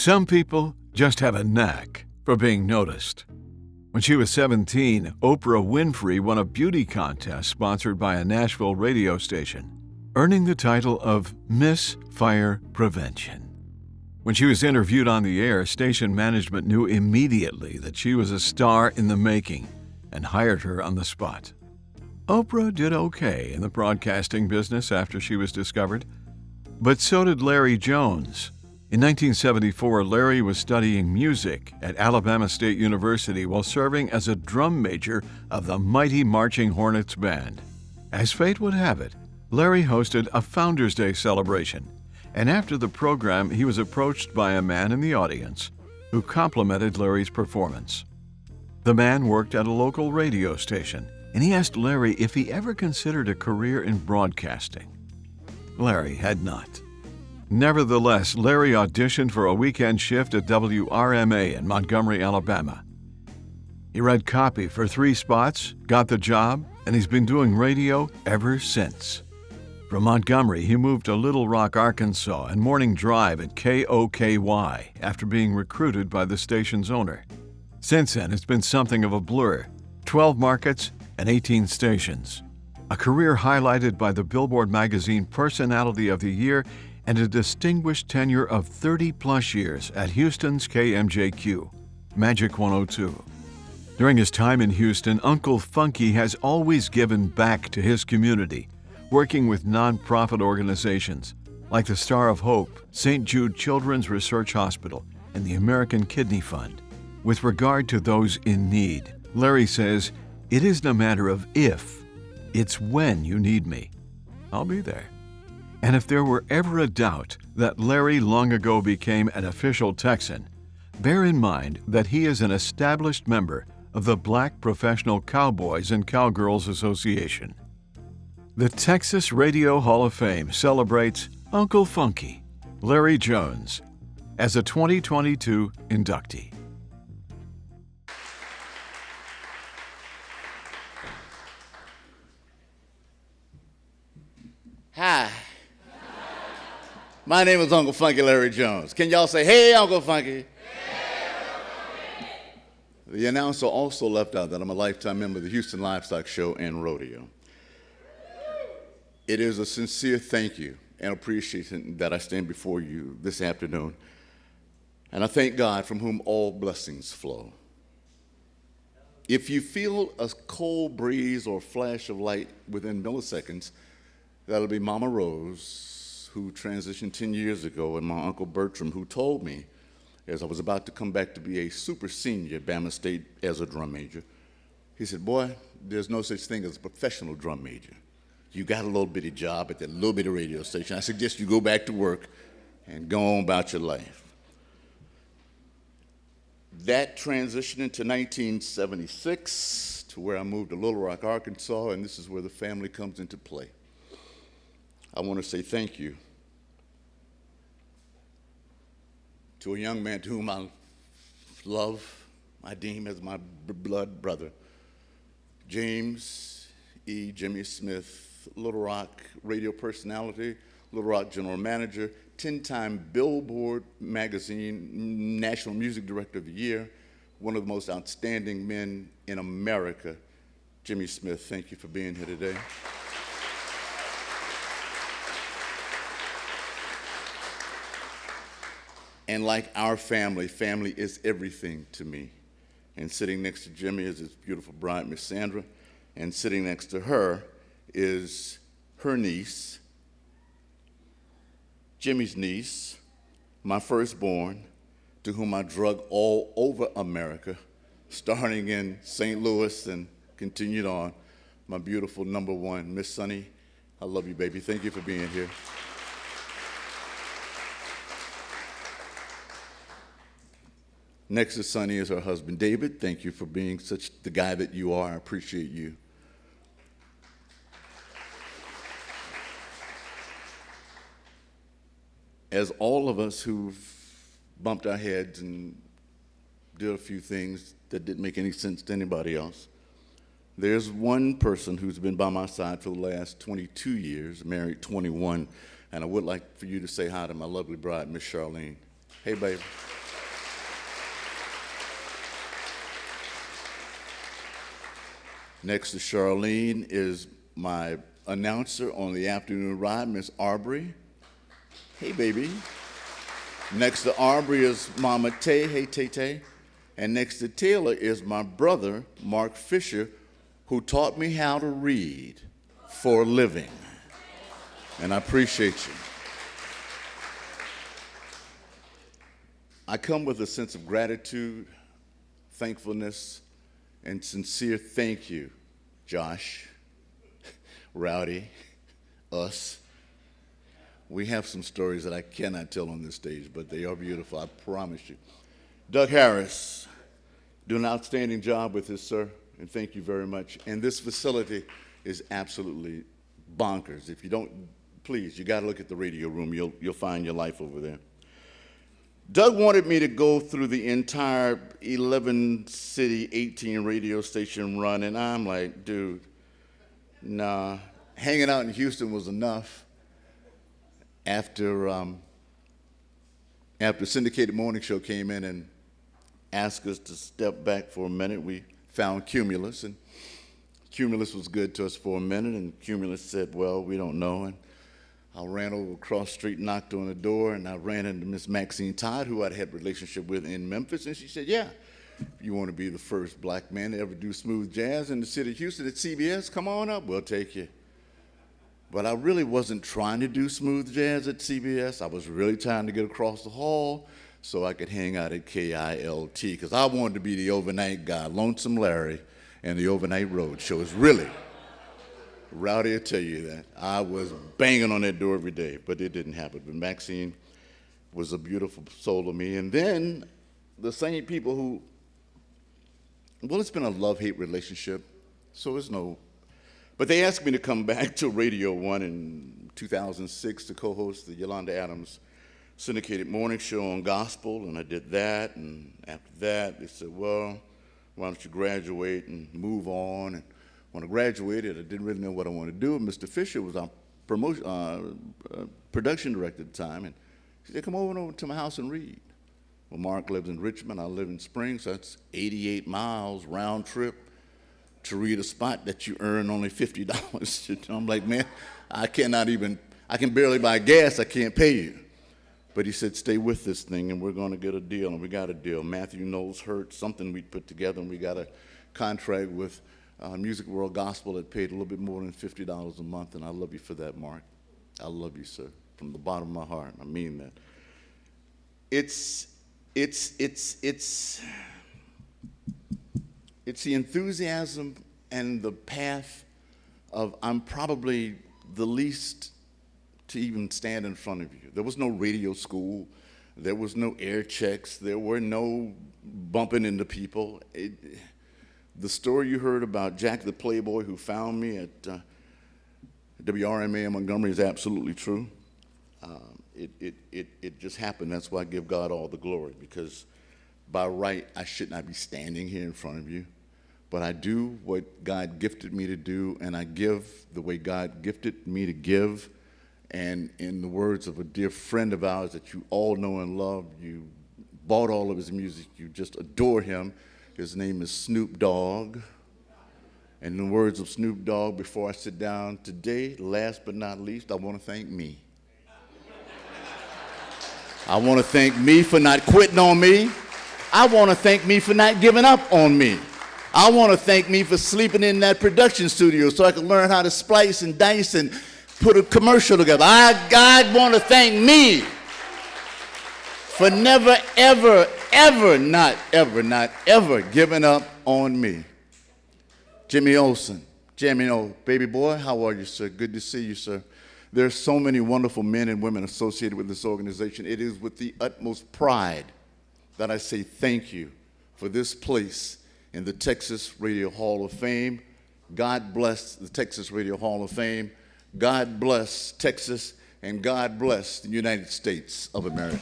Some people just have a knack for being noticed. When she was 17, Oprah Winfrey won a beauty contest sponsored by a Nashville radio station, earning the title of Miss Fire Prevention. When she was interviewed on the air, station management knew immediately that she was a star in the making and hired her on the spot. Oprah did okay in the broadcasting business after she was discovered, but so did Larry Jones. In 1974, Larry was studying music at Alabama State University while serving as a drum major of the mighty Marching Hornets Band. As fate would have it, Larry hosted a Founders Day celebration, and after the program, he was approached by a man in the audience who complimented Larry's performance. The man worked at a local radio station, and he asked Larry if he ever considered a career in broadcasting. Larry had not. Nevertheless, Larry auditioned for a weekend shift at WRMA in Montgomery, Alabama. He read copy for 3 spots, got the job, and he's been doing radio ever since. From Montgomery, he moved to Little Rock, Arkansas, and morning drive at KOKY after being recruited by the station's owner. Since then, it's been something of a blur. 12 markets and 18 stations. A career highlighted by the Billboard magazine Personality of the Year and a distinguished tenure of 30-plus years at Houston's KMJQ, Magic 102. During his time in Houston, Uncle Funky has always given back to his community, working with nonprofit organizations like the Star of Hope, St. Jude Children's Research Hospital, and the American Kidney Fund. With regard to those in need, Larry says, "It isn't a matter of if, it's when you need me. I'll be there." And if there were ever a doubt that Larry long ago became an official Texan, bear in mind that he is an established member of the Black Professional Cowboys and Cowgirls Association. The Texas Radio Hall of Fame celebrates Uncle Funky, Larry Jones, as a 2022 inductee. Hi. My name is Uncle Funky Larry Jones. Can y'all say, "Hey, Uncle Funky"? The announcer also left out that I'm a lifetime member of the Houston Livestock Show and Rodeo. It is a sincere thank you and appreciation that I stand before you this afternoon. And I thank God from whom all blessings flow. If you feel a cold breeze or flash of light within milliseconds, that'll be Mama Rose, who transitioned 10 years ago, and my Uncle Bertram, who told me, as I was about to come back to be a super senior at Bama State as a drum major, he said, "Boy, there's no such thing as a professional drum major. You got a little bitty job at that little bitty radio station. I suggest you go back to work and go on about your life." That transitioned into 1976 to where I moved to Little Rock, Arkansas, and this is where the family comes into play. I want to say thank you to a young man to whom I love, I deem as my blood brother, James E. Jimmy Smith, Little Rock radio personality, Little Rock general manager, 10-time Billboard magazine National Music Director of the Year, one of the most outstanding men in America. Jimmy Smith, thank you for being here today. And like our family is everything to me. And sitting next to Jimmy is his beautiful bride, Miss Sandra, and sitting next to her is her niece, Jimmy's niece, my firstborn, to whom I drug all over America, starting in St. Louis and continued on, my beautiful number one, Miss Sunny. I love you, baby. Thank you for being here. Next to Sunny is her husband, David. Thank you for being such the guy that you are. I appreciate you. As all of us who've bumped our heads and did a few things that didn't make any sense to anybody else, there's one person who's been by my side for the last 22 years, married 21, and I would like for you to say hi to my lovely bride, Miss Charlene. Hey, baby. Next to Charlene is my announcer on the afternoon ride, Miss Arbery. Hey, baby. Next to Arbery is Mama Tay. Hey, Tay Tay. And next to Taylor is my brother, Mark Fisher, who taught me how to read for a living. And I appreciate you. I come with a sense of gratitude, thankfulness, and sincere thank you, Josh, Rowdy, us. We have some stories that I cannot tell on this stage, but they are beautiful, I promise you. Doug Harris, do an outstanding job with this, sir, and thank you very much. And this facility is absolutely bonkers. If you don't, please, you gotta look at the radio room. You'll find your life over there. Doug wanted me to go through the entire 11-city, 18 radio station run, and I'm like, dude, nah. Hanging out in Houston was enough. After Syndicated Morning Show came in and asked us to step back for a minute, we found Cumulus, and Cumulus was good to us for a minute, and Cumulus said, well, we don't know. And I ran over across the street, knocked on the door, and I ran into Miss Maxine Todd, who I'd had a relationship with in Memphis, and she said, yeah, if you want to be the first black man to ever do smooth jazz in the city of Houston at CBS, come on up, we'll take you. But I really wasn't trying to do smooth jazz at CBS. I was really trying to get across the hall so I could hang out at KILT, because I wanted to be the overnight guy, Lonesome Larry, and the Overnight Road Show. It's really, Rowdy will tell you that. I was banging on that door every day, but it didn't happen. But Maxine was a beautiful soul to me. And then the same people who, well, it's been a love-hate relationship, so it's no, but they asked me to come back to Radio 1 in 2006 to co-host the Yolanda Adams syndicated morning show on gospel, and I did that, and after that, they said, well, why don't you graduate and move on? And when I graduated, I didn't really know what I wanted to do, and Mr. Fisher was our production director at the time, and he said, come over to my house and read. Well, Mark lives in Richmond, I live in Springs, so that's 88 miles round trip to read a spot that you earn only $50. I'm like, man, I can barely buy gas, I can't pay you. But he said, stay with this thing, and we're going to get a deal, and we got a deal. Matthew Knowles heard something we'd put together, and we got a contract with Music World Gospel that paid a little bit more than $50 a month, and I love you for that, Mark. I love you, sir, from the bottom of my heart. I mean that. It's the enthusiasm and the path of I'm probably the least to even stand in front of you. There was no radio school. There was no air checks. There were no bumping into people. The story you heard about Jack the Playboy who found me at WRMA in Montgomery is absolutely true. It just happened. That's why I give God all the glory, because by right, I should not be standing here in front of you. But I do what God gifted me to do, and I give the way God gifted me to give. And in the words of a dear friend of ours that you all know and love, you bought all of his music, you just adore him. His name is Snoop Dogg. And in the words of Snoop Dogg, before I sit down today, last but not least, I want to thank me. I want to thank me for not quitting on me. I want to thank me for not giving up on me. I want to thank me for sleeping in that production studio so I could learn how to splice and dice and put a commercial together. God want to thank me for never, ever, ever, not ever giving up on me. Jimmy Olsen, baby boy, how are you, sir? Good to see you, sir. There's so many wonderful men and women associated with this organization. It is with the utmost pride that I say thank you for this place in the Texas Radio Hall of Fame. God bless the Texas Radio Hall of Fame. God bless Texas, and God bless the United States of America.